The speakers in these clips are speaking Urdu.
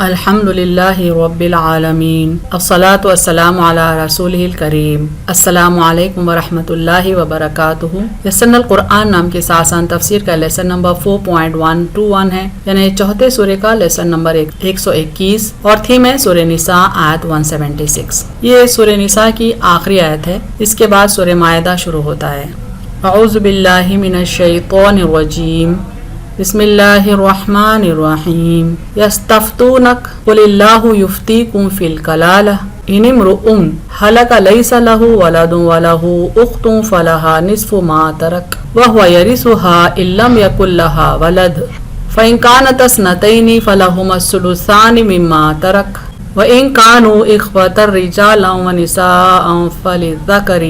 الحمدللہ رب العالمین الصلاۃ والسلام علی رسولہ الکریم السلام علیکم ورحمۃ اللہ وبرکاتہ۔ یسن القرآن نام کے آسان تفسیر کا لیسن نمبر 4.121 ہے، یعنی چوتھے سورہ کا لیسن نمبر 121 اور تھیم ہے سورہ نساء آیت 176۔ یہ سورہ نساء کی آخری آیت ہے، اس کے بعد سورہ مائدہ شروع ہوتا ہے۔ اعوذ باللہ من الشیطان الرجیم، بسم اللہ الرحمن الرحیم۔ یستفتونک قل اللہ یفتیکم فی الکلالہ ان امرؤ ہلک لیس لہ ولد ولہ اخت فلہا نصف ما ترک وہو یرثها ان لم یکن لہا ولد فإن كانت اثنتین فلہما الثلثان مما ترک وإن كانوا إخوة رجالا ونساء فللذکر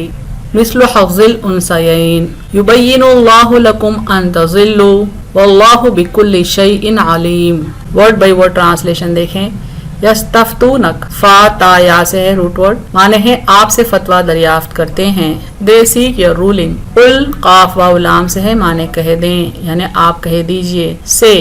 مثل حظ الانثیین یبین اللہ لکم ان تضلوا واللہ بکل شیء علیم۔ ورڈ بائی ورڈ ٹرانسلیشن دیکھیں۔ یستفتونک فا تا یا سے ہے روٹ ورڈ، معنی ہے آپ سے فتویٰ دریافت کرتے ہیں۔ دے سیک یور رولنگ۔ قل قاف واو لام سے ہے، معنی کہہ دیں یعنی آپ کہہ دیجئے۔ سے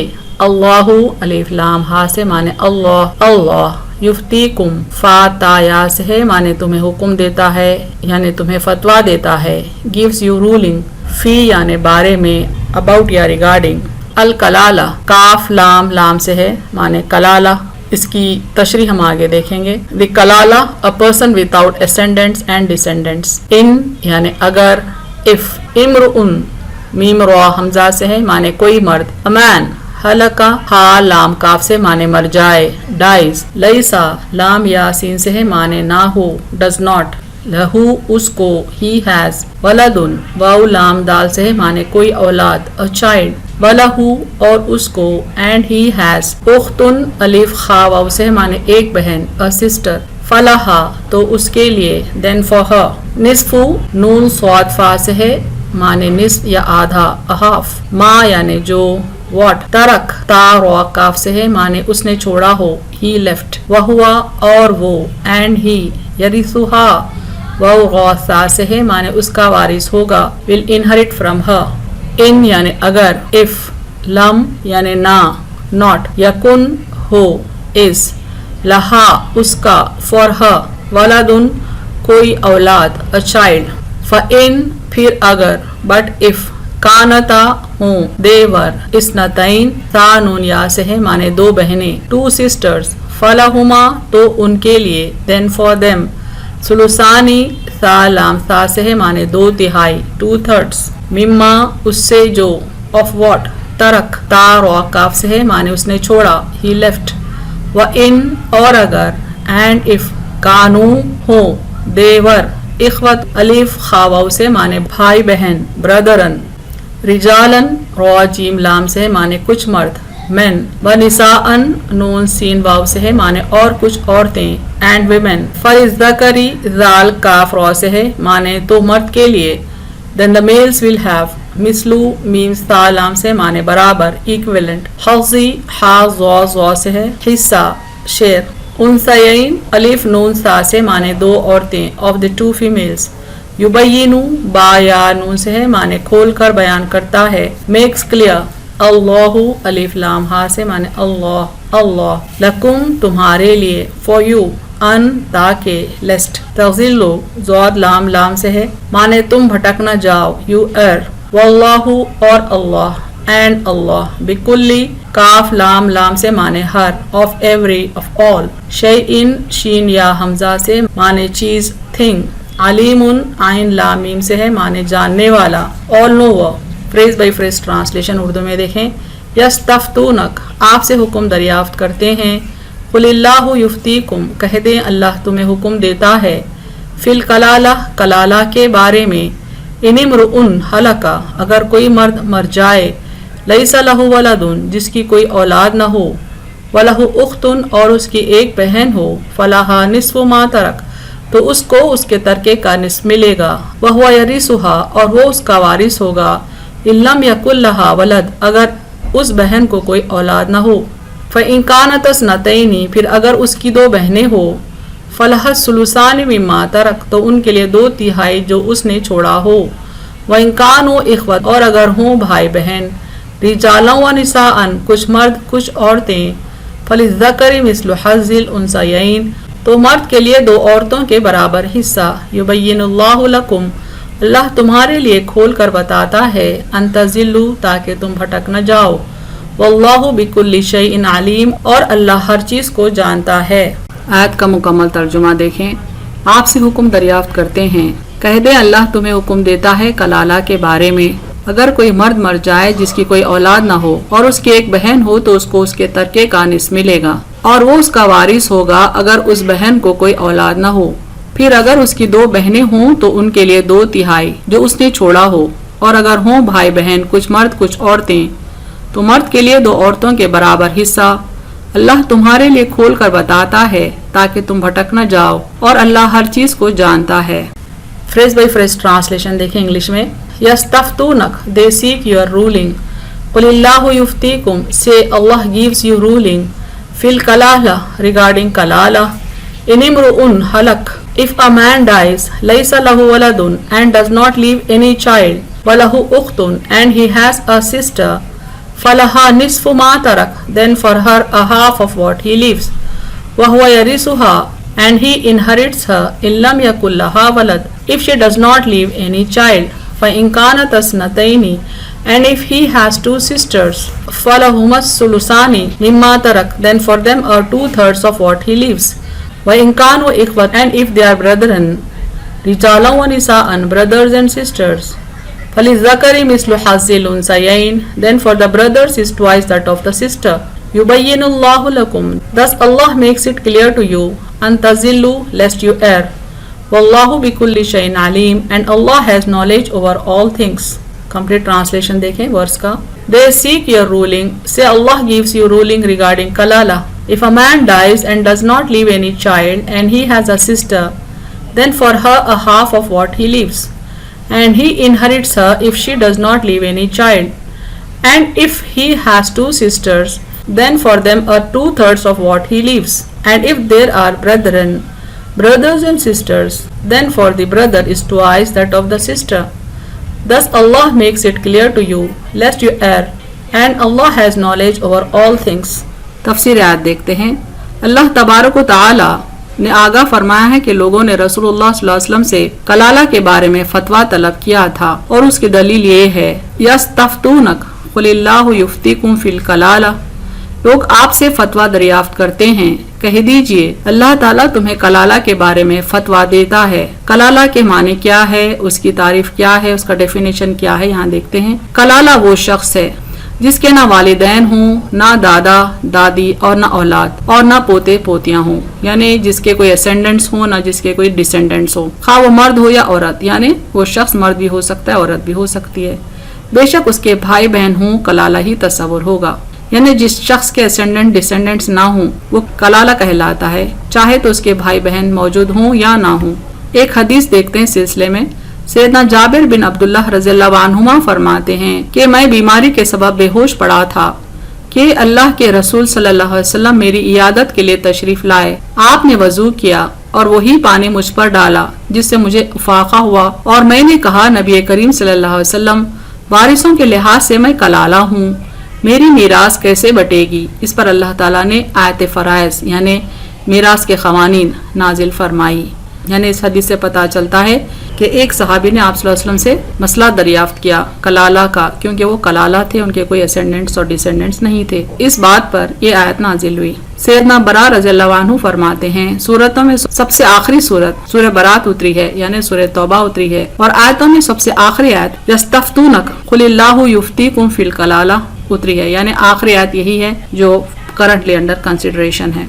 اللہ الف لام ہا سے معنی اللہ اللہ۔ یفتیکم فا تا یا سے ہے، معنی تمہیں حکم دیتا ہے یعنی تمہیں فتویٰ دیتا ہے۔ گیوز یو رولنگ، فی یعنی بارے میں، اباؤٹ یا ریگارڈنگ۔ الکلالہ کاف لام لام سے ہے، معنی کلالہ۔ اس کی تشریح ہم آگے دیکھیں گے۔ دی کلالہ a person without ascendants and descendants۔ ان یعنی اگر، if امرؤ میم را حمزہ سے ہے، معنی کوئی مرد۔ a man ہلکا ہا لام کاف سے معنی مر جائے، ڈائز۔ لیسا لام یا سین سے ہے، معنی نہ ہو، ڈز ناٹ۔ لہو اس کو، ہی ہیز۔ ولدن واو لام دال سے ہے، معنی کوئی اولاد، a child۔ ولہو اور اس کو، اینڈ ہی ہیز۔ اختن الف خا واو سے ہے، معنی ایک بہن، a sister۔ فلہا تو اس کے لیے، then for her۔ نصف نون صاد فا سے ہے، معنی نصف یا آدھا، a half۔ ما یعنی جو، واٹ۔ ترک تا را کاف سے ہے، معنی اس نے چھوڑا ہو، ہی لیفٹ۔ وہوا اور وہ، اینڈ ہی۔ یرثھا واو غا سا سے ہے، معنی اس کا وارث ہوگا، will inherit from her۔ ان یعنی اگر، if۔ لم یعنی نہ، not۔ یکن ہو، is۔ لہا اس کا، for her۔ ولدن کوئی اولاد، a child۔ فإن پھر اگر، but if۔ کانتا ہوں، دیور۔ اثنتین تا نون یا سے ہے، معنی دو بہنیں، two sisters۔ فلہما تو ان کے لیے، then for them۔ ثلثانی سا لام سا سے ہے، معنی دو تہائی، 2/3۔ مما اس سے جو، of what۔ ترک تا را کاف سے ہے، معنی اس نے چھوڑا، he left۔ وإن اور اگر، and if۔ کانو ہو، دیور۔ اخوت الف خا واو سے معنی بھائی بہن، برادرن۔ رجالن را جیم لام سے ہے، معنی کچھ مرد، مین۔ ونساءن نون سین واو سے ہے، معنی اور کچھ عورتیں، اینڈ ویمن۔ فللذکر ذال کاف را سے ہے، معنی تو مرد کے لیے، then the males will have۔ مثلو میم سا لام سے معنی برابر، ایکویلنٹ۔ حظی ہا زوا زوا سے ہے، حصہ، شیئر۔ انثیین الف نون سا سے معنی دو عورتیں، of the two females۔ یبینو با یا نون سے ہے، معنی کھول کر بیان کرتا ہے، میکس کلیئر۔ اللہ الف لام ہا سے معنی اللہ اللہ۔ لکم تمہارے لیے، for you۔ ان تاکہ، لیسٹ۔ تغزلو زواد لام لام سے ہے، معنی تم بھٹک نہ جاؤ، you err۔ واللہ اور اللہ، اینڈ اللہ۔ بکلی کاف لام لام سے معنی ہر، of every of all۔ شیئن شین یا حمزہ سے معنی چیز، تھنگ۔ علیم عین لام میم سے ہے، معنی جاننے والا، all knower۔ Phrase by phrase translation Urdu میں دیکھیں۔ یستفتونک آپ سے حکم دریافت کرتے ہیں۔ قل اللہ یفتیکم کہہ دیں اللہ تمہیں حکم دیتا ہے۔ فی الکلالہ کلالہ کے بارے میں۔ ان امرؤ ہلکا اگر کوئی مرد مر جائے، لیس لہ ولدن جس کی کوئی اولاد نہ ہو، ولہ اختن اور اس کی ایک بہن ہو، فلہا نصف ما ترک تو اس کو اس کے ترکے کا نصف ملے گا، وہو یرثھا اور وہ اس کا وارث ہوگا، ان لم یکن لہا ولد اگر اس بہن کو کوئی اولاد نہ ہو، فإن كانت اثنتین پھر اگر اس کی دو بہنیں ہو، فلہا الثلثان مما ترک تو ان کے لیے 2/3 جو اس نے چھوڑا ہو، وإن كانوا إخوة اور اگر ہوں بھائی بہن، رجالا و نساء کچھ مرد کچھ عورتیں، فَلِلذَّكَرِ مِثْلُ حَظِّ الْأُنثَيَيْنِ تو مرد کے لیے دو عورتوں کے برابر حصہ. یبین اللہ لکم اللہ تمہارے لیے کھول کر بتاتا ہے ان تضلوا تاکہ تم بھٹک نہ جاؤ. واللہ بکل شیء علیم اور اللہ ہر چیز کو جانتا ہے. آیت کا مکمل ترجمہ دیکھیں. آپ سے حکم دریافت کرتے ہیں. کہہ دیں اللہ تمہیں حکم دیتا ہے کلالہ کے بارے میں. اگر کوئی مرد مر جائے جس کی کوئی اولاد نہ ہو اور اس کی ایک بہن ہو تو اس کو اس کے ترکے کا نصف ملے گا اور وہ اس کا وارث ہوگا اگر اس بہن کو کوئی اولاد نہ ہو. پھر اگر اس کی دو بہنیں ہوں تو ان کے لیے 2/3 جو اس نے چھوڑا ہو، اور اگر ہوں بھائی بہن کچھ مرد کچھ عورتیں تو مرد کے لیے 2 عورتوں کے برابر حصہ. اللہ تمہارے لیے کھول کر بتاتا ہے تاکہ تم بھٹک نہ جاؤ اور اللہ ہر چیز کو جانتا ہے. فریز بائی فریز ٹرانسلیشن دیکھیں انگلش میں. یستفتونک they seek your ruling. قل اللہ یفتیکم say Allah gives you ruling. فی الکلالہ regarding کلالہ. In امرؤ ہلک if a man dies لیس لہ ولد and does not leave any child ولہ اخت and he has a sister فلہا نصف ما ترک then for her a half of what he leaves. وہو یرثها and he inherits her in لم یکن لہا ولد if she does not leave any child. فإن كانت اثنتين and if he has 2 sisters فلہما الثلثان مما ترک then for them are 2/3 of what he leaves. وإن كانوا إخوة and if they are brethren رجالا ونساء brothers and sisters فللذكر مثل حظ الأنثيين then for the brothers is twice that of the sister. يبين الله لكم thus Allah makes it clear to you أن تضلوا lest you err. واللہ بكل شيء عليم and Allah has knowledge over all things. Complete translation دیکھیں ورس کا. They seek your ruling say Allah gives you ruling regarding kalala. If a man dies and does not leave any child and he has a sister then for her a half of what he leaves and he inherits her if she does not leave any child. And if he has 2 sisters then for them are 2/3 of what he leaves. And if there are brethren brothers and sisters then for the brother is twice that of the sister. Thus Allah makes it clear to you lest you err and Allah has knowledge over all things. تفسیر آیت دیکھتے ہیں. اللہ تبارک و تعالی نے آگاہ فرمایا ہے کہ لوگوں نے رسول اللہ صلی اللہ علیہ وسلم سے کلالہ کے بارے میں فتویٰ طلب کیا تھا اور اس کی دلیل یہ ہے یستفتونک قل اللہ یفتیکم فی الکلالہ. لوگ آپ سے فتویٰ دریافت کرتے ہیں کہہ دیجئے اللہ تعالیٰ تمہیں کلالہ کے بارے میں فتویٰ دیتا ہے. کلالہ کے معنی کیا ہے، اس کی تعریف کیا ہے، اس کا ڈیفینیشن کیا ہے یہاں دیکھتے ہیں. کلالہ وہ شخص ہے جس کے نہ والدین ہوں، نہ دادا دادی اور نہ اولاد اور نہ پوتے پوتیاں ہوں، یعنی جس کے کوئی اسینڈنٹس ہوں نہ جس کے کوئی ڈسینڈنٹس ہوں، خواہ وہ مرد ہو یا عورت، یعنی وہ شخص مرد بھی ہو سکتا ہے عورت بھی ہو سکتی ہے. بے شک اس کے بھائی بہن ہوں کلالہ ہی تصور ہوگا، یعنی جس شخص کے اسینڈنٹ ڈسینڈنٹس نہ ہوں وہ کلالہ کہلاتا ہے، چاہے تو اس کے بھائی بہن موجود ہوں یا نہ ہوں. ایک حدیث دیکھتے ہیں سلسلے میں. سیدنا جابر بن عبداللہ رضی اللہ عنہما فرماتے ہیں کہ میں بیماری کے سبب بے ہوش پڑا تھا کہ اللہ کے رسول صلی اللہ علیہ وسلم میری عیادت کے لیے تشریف لائے. آپ نے وضو کیا اور وہی پانی مجھ پر ڈالا جس سے مجھے افاقہ ہوا اور میں نے کہا نبی کریم صلی اللہ علیہ وسلم وارثوں کے لحاظ سے میں کلالہ ہوں، میری میراث کیسے بٹے گی؟ اس پر اللہ تعالیٰ نے آیت فرائض یعنی میراث کے قوانین نازل فرمائی. یعنی اس حدیث سے پتہ چلتا ہے کہ ایک صحابی نے آپ صلی اللہ علیہ وسلم سے مسئلہ دریافت کیا کلالہ کا، کیونکہ وہ کلالہ تھے، ان کے کوئی اسینڈنٹس اور ڈسینڈنٹس نہیں تھے. اس بات پر یہ آیت نازل ہوئی. سیدنا برا رضی اللہ عنہ فرماتے ہیں سورتوں میں سب سے آخری سورت سورہ برات اتری ہے، یعنی سورہ توبہ اتری ہے، اور آیتوں میں سب سے آخری آیت یستفتونک قل اللہ یفتیکم فی الکلالہ اتری ہے، یعنی آخری آیت یہی ہے جو کرنٹلی انڈر کنسیڈریشن ہے.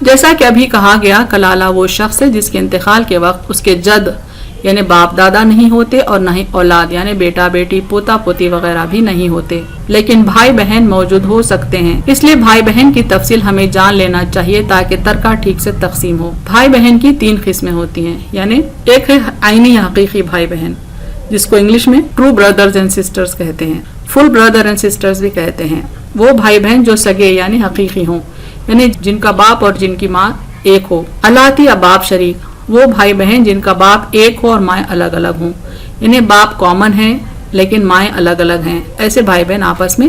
جیسا کہ ابھی کہا گیا کلالہ وہ شخص ہے جس کے انتقال کے وقت اس کے جد یعنی باپ دادا نہیں ہوتے اور نہ ہی اولاد یعنی بیٹا بیٹی پوتا پوتی وغیرہ بھی نہیں ہوتے، لیکن بھائی بہن موجود ہو سکتے ہیں. اس لیے بھائی بہن کی تفصیل ہمیں جان لینا چاہیے تاکہ ترکہ ٹھیک سے تقسیم ہو. بھائی بہن کی 3 قسمیں ہوتی ہیں، یعنی ایک ہے عینی حقیقی بھائی بہن جس کو انگلش میں ٹرو بردرز اینڈ سسٹرز کہتے ہیں، فل بردر اینڈ سسٹرز بھی کہتے ہیں. وہ بھائی بہن جو سگے یعنی حقیقی ہوں، یعنی جن کا باپ اور جن کی ماں ایک ہو. الاتی یا باپ شریک وہ بھائی بہن جن کا باپ ایک ہو اور مائیں الگ الگ ہوں، یعنی باپ کامن ہیں لیکن مائیں الگ الگ ہیں، ایسے بھائی بہن آپس میں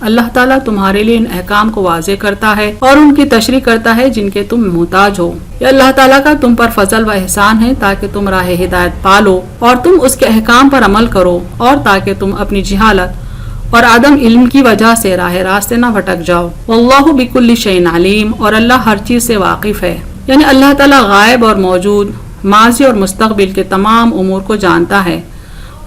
اللہ تعالیٰ تمہارے لیے ان احکام کو واضح کرتا ہے اور ان کی تشریح کرتا ہے جن کے تم محتاج ہو۔ یہ اللہ تعالیٰ کا تم پر فضل و احسان ہے تاکہ تم راہ ہدایت پالو اور تم اس کے احکام پر عمل کرو، اور تاکہ تم اپنی جہالت اور عدم علم کی وجہ سے راہ راستے نہ بھٹک جاؤ۔ واللہ بکل شیء علیم، اور اللہ ہر چیز سے واقف ہے، یعنی اللہ تعالیٰ غائب اور موجود، ماضی اور مستقبل کے تمام امور کو جانتا ہے۔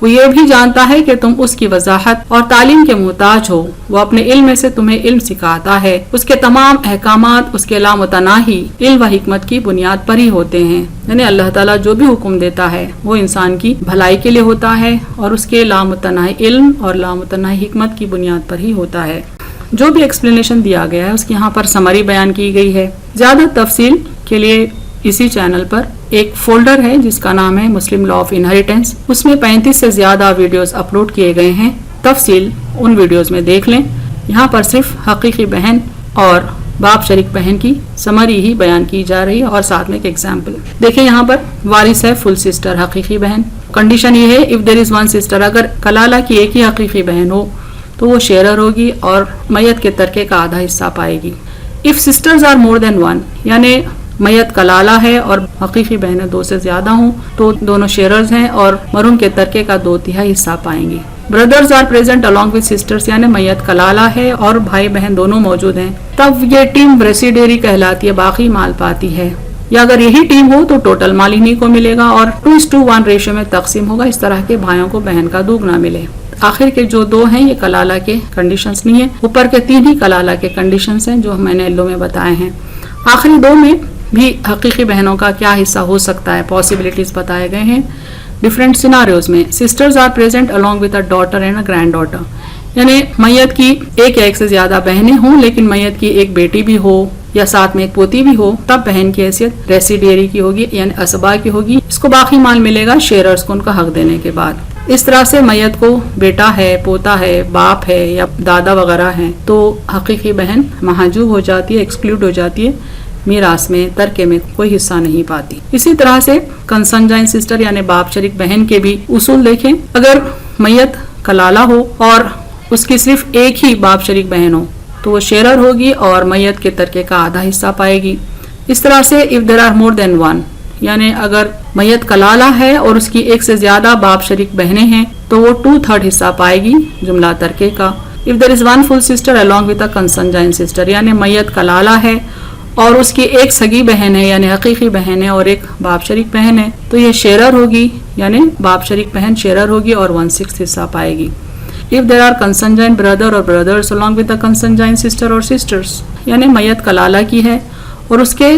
وہ یہ بھی جانتا ہے کہ تم اس کی وضاحت اور تعلیم کے محتاج ہو۔ وہ اپنے علم میں سے تمہیں علم سکھاتا ہے۔ اس کے تمام احکامات اس کے لامتناہی علم و حکمت کی بنیاد پر ہی ہوتے ہیں، یعنی اللہ تعالیٰ جو بھی حکم دیتا ہے وہ انسان کی بھلائی کے لیے ہوتا ہے اور اس کے لامتناہی علم اور لامتناہی حکمت کی بنیاد پر ہی ہوتا ہے۔ جو بھی ایکسپلینیشن دیا گیا ہے اس کی یہاں پر سمری بیان کی گئی ہے۔ زیادہ تفصیل کے لیے اسی چینل پر ایک فولڈر ہے جس کا نام ہے مسلم لا آف انہیریٹنس، اس میں 35 سے زیادہ ویڈیوز اپلوڈ کیے گئے ہیں۔ تفصیل ان ویڈیوز میں دیکھ لیں۔ یہاں پر صرف حقیقی بہن اور باپ شریک بہن کی سمری ہی بیان کی جا رہی ہے اور ساتھ میں ایک ایگزامپل دیکھیں۔ یہاں پر وارث ہے فل سسٹر حقیقی بہن۔ کنڈیشن یہ ہے if there is one sister, اگر کلالہ کی ایک ہی حقیقی بہن ہو تو وہ شیئرر ہوگی اور میت کے ترکے کا آدھا حصہ پائے گی۔ If sisters are more than one, یعنی میت کلالہ ہے اور حقیقی بہنیں 2 سے زیادہ ہوں تو دونوں شیئررز ہیں اور مرحوم کے ترکے کا 2/3 حصہ پائیں گی۔ Brothers are present along with sisters، یعنی میت کلالہ ہے اور بھائی بہن دونوں موجود ہیں، تب یہ ٹیم ریسیڈیری کہلاتی ہے، باقی مال پاتی ہے۔ یا اگر یہی ٹیم ہو تو ٹوٹل مال انہی کو ملے گا اور 2:1 ریشو میں تقسیم ہوگا، اس طرح کے بھائیوں کو بہن کا دوگنا ملے۔ آخر کے جو 2 ہیں یہ کلالہ کے کنڈیشنز نہیں ہیں، اوپر کے 3 ہی کلالہ کے کنڈیشنز ہیں جو میں نے یلو میں بتائے ہیں۔ آخری 2 میں بھی حقیقی بہنوں کا کیا حصہ ہو سکتا ہے، پاسبلٹیز بتائے گئے ہیں ڈفرینٹ سیناریوز میں۔ Sisters are present along with a daughter and a granddaughter, یعنی میت کی ایک یا ایک سے زیادہ بہنیں ہوں لیکن میت کی ایک بیٹی بھی ہو یا ساتھ میں ایک پوتی بھی ہو، تب بہن کی حیثیت ریسیڈیری کی ہوگی، یعنی اسبا کی ہوگی۔ اس کو باقی مال ملے گا شیئررز کو ان کا حق دینے کے بعد۔ اس طرح سے میت کو بیٹا ہے، پوتا ہے، باپ ہے یا دادا وغیرہ ہیں تو حقیقی بہن محجوب ہو جاتی ہے، ایکسکلوڈ ہو جاتی ہے، میراث میں ترکے میں کوئی حصہ نہیں پاتی۔ اسی طرح سے کنسنجائن سسٹر یعنی باپ شریک بہن کے بھی اصول دیکھیں۔ اگر میت کلالہ ہو اور اس کی صرف ایک ہی باپ شریک بہن ہو تو وہ شیئرر ہوگی اور میت کے ترکے کا آدھا حصہ پائے گی۔ اس طرح سے if there are more than one, یعنی اگر میت کلالہ ہے اور اس کی ایک سے زیادہ باپ شریک بہنیں ہیں تو وہ 2/3 حصہ پائے گی جملہ ترکے کا۔ If there is one full sister along with a consanguine sister، یعنی میت کلالہ ہے اور اس کی ایک سگی بہن ہے یعنی حقیقی بہن ہے اور ایک باپ شریک بہن ہے تو یہ شیئرر ہوگی، یعنی باپ شریک بہن شیئرر ہوگی اور 1/6 حصہ پائے گی۔ If there are consanguine brother or brothers along with the consanguine sister or sisters، یعنی میت کلالہ کی ہے اور اس کے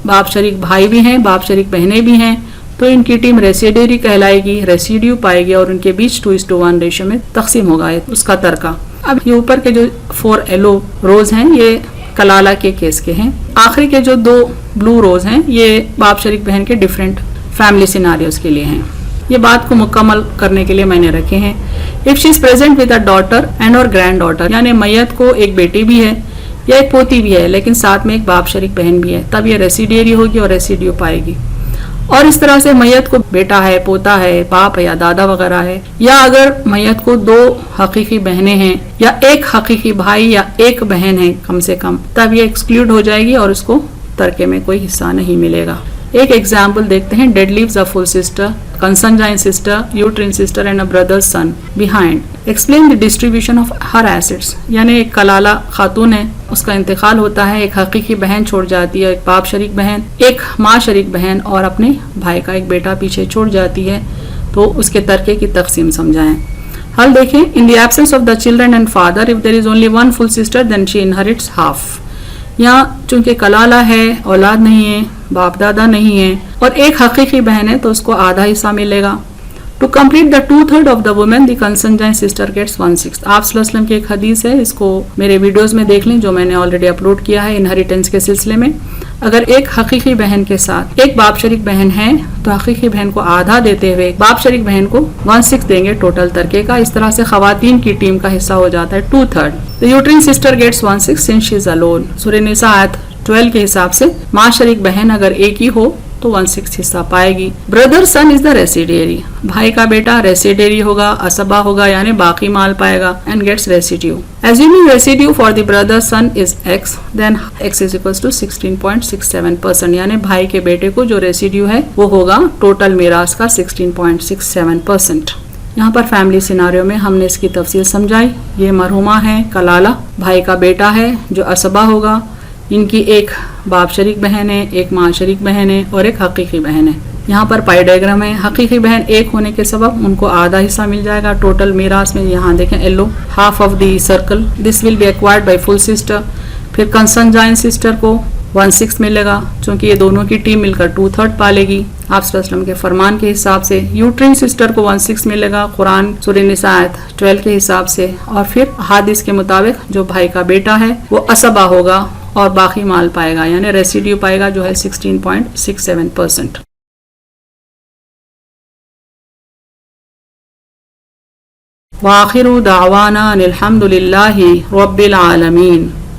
باپ شریک بھائی بھی ہیں، باپ شریک بہنیں بھی ہیں تو ان کی ٹیم ریسیڈیری کہلائے گی، ریسیڈیو پائے گی اور ان کے بیچ 2:1 ریشو میں تقسیم ہوگا اس کا ترکہ۔ اب یہ اوپر کے جو 4 یلو روز ہیں یہ کلالہ کے کیس کے ہیں۔ آخری کے جو 2 بلو روز ہیں یہ باپ شریک بہن کے ڈیفرنٹ فیملی سیناریوز کے لیے ہیں۔ یہ بات کو مکمل کرنے کے لیے میں نے رکھے ہیں۔ If she is present with a daughter and اور گرینڈ ڈاٹر، یعنی میت کو ایک بیٹی بھی ہے یا ایک پوتی بھی ہے لیکن ساتھ میں ایک باپ شریک بہن بھی ہے، تب یہ ریسیڈیری ہوگی اور ریسیڈیو پائے گی۔ اور اس طرح سے میت کو بیٹا ہے، پوتا ہے، باپ ہے یا دادا وغیرہ ہے، یا اگر میت کو 2 حقیقی بہنیں ہیں یا ایک حقیقی بھائی یا ایک بہن ہے کم سے کم، تب یہ ایکسکلوڈ ہو جائے گی اور اس کو ترکے میں کوئی حصہ نہیں ملے گا۔ ایک ایگزامپل دیکھتے ہیں۔ Dead leaves a full sister, consanguine sister, uterine sister and a brother son behind, explain the distribution of her assets, یعنی ایک کلالہ خاتون ہے، اس کا انتقال ہوتا ہے، ایک حقیقی بہن چھوڑ جاتی ہے، ایک باپ شریک بہن، ایک ماں شریک بہن اور اپنے بھائی کا ایک بیٹا پیچھے چھوڑ جاتی ہے، تو اس کے ترکے کی تقسیم سمجھائیں۔ حل دیکھیں۔ In the absence of the children and father, if there is only one full sister then she inherits half, یہاں چونکہ کلالہ ہے، اولاد نہیں ہے، باپ دادا نہیں ہے اور ایک حقیقی بہن ہے تو اس کو آدھا حصہ ملے گا۔ To complete the 2/3 of the women the consanguine sister gets 1/6۔ آپ صلی اللہ علیہ وسلم کی ایک حدیث ہے، اس کو میرے ویڈیوز میں دیکھ لیں جو میں نے آلریڈی اپلوڈ کیا ہے انہیریٹنس کے سلسلے میں۔ اگر ایک حقیقی بہن کے ساتھ ایک باپ شریک بہن ہے تو حقیقی بہن کو آدھا دیتے ہوئے باپ شریک بہن کو 1/6 دیں گے ٹوٹل ترکے کا۔ اس طرح سے خواتین کی ٹیم کا حصہ ہو جاتا ہے 2/3۔ The uterine sister gets 1/6 since she is alone۔ سورہ نساء آیت 12 کے حساب سے ماں شریک بہن اگر ایک ہی ہو تو 1/6 حصہ پائے گی. برادر سن از دا ریسیڈیری, بھائی کا بیٹا ریسیڈیری ہوگا, اسبا ہوگا یعنی باقی مال پائے گا, and gets residue. Assuming residue for the brother son is x, then x is equals to 16.67%, یعنی بھائی کے بیٹے کو جو ریسیڈیو ہے وہ ہوگا ٹوٹل میراث کا 16.67%. یہاں پر فیملی سیناریو میں ہم نے اس کی تفصیل سمجھائی. یہ مرحومہ ہے کلالہ, بھائی کا بیٹا ہے جو اسبا ہوگا, ان کی ایک باپ شریک بہن ہے, ایک ماں شریک بہن ہے اور ایک حقیقی بہن ہے. یہاں پر پائی ڈائیگرام ہے. حقیقی بہن ایک ہونے کے سبب ان کو آدھا حصہ مل جائے گا ٹوٹل میراث میں. یہاں دیکھیں yellow, half of the circle, this will be acquired by full sister. پھر کنسنجائن سسٹر کو 1/6 ملے گا, چونکہ یہ دونوں کی ٹیم مل کر 2/3 پالے گی آپ صلی اللہ علیہ وسلم کے فرمان کے حساب سے. یوٹرین سسٹر کو 1/6 ملے گا قرآن سورہ نساء آیت 12 کے حساب سے. اور پھر حدیث کے مطابق جو بھائی کا بیٹا ہے وہ اسبا ہوگا اور باقی مال پائے گا, یعنی ریسیڈیو پائے گا جو ہے 16.67%. وآخر دعوانا الحمد للہ رب العالمین.